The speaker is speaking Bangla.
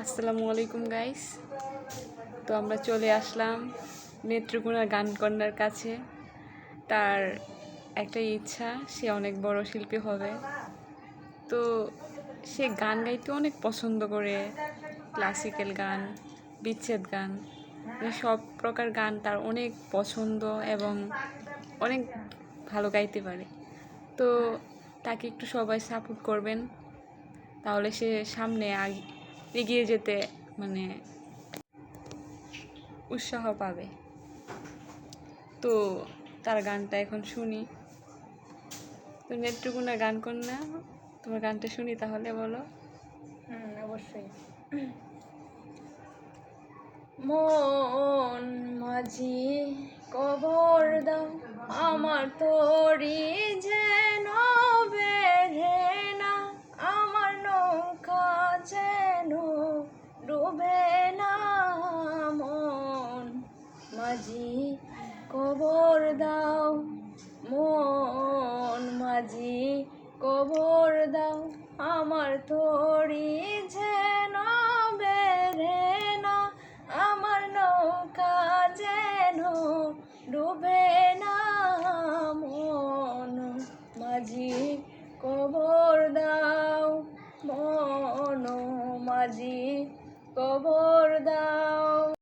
আসসালামু আলাইকুম গাইস। তো আমরা চলে আসলাম নেত্রকোনার গানকন্যার কাছে। তার একটা ইচ্ছা, সে অনেক বড় শিল্পী হবে। তো সে গান গাইতে অনেক পছন্দ করে, ক্লাসিক্যাল গান, বিচ্ছেদ গান, মানে সব প্রকার গান তার অনেক পছন্দ এবং অনেক ভালো গাইতে পারে। তো তাকে একটু সবাই সাপোর্ট করবেন, তাহলে সে সামনে এগিয়ে যেতে মানে উৎসাহ পাবে। তো তার গানটা এখন শুনি। তো নেত্রকোনা গান কন্যা, তোমার গানটা শুনি তাহলে, বলো। অবশ্যই। মন মাঝি কবর দাও আমার তোরি যেন বেড়ে না, আমার নৌকা যেন ডুবে না। মন মাঝি কবর দাও, মন মাঝি কবর দাও আমার তোরি যেন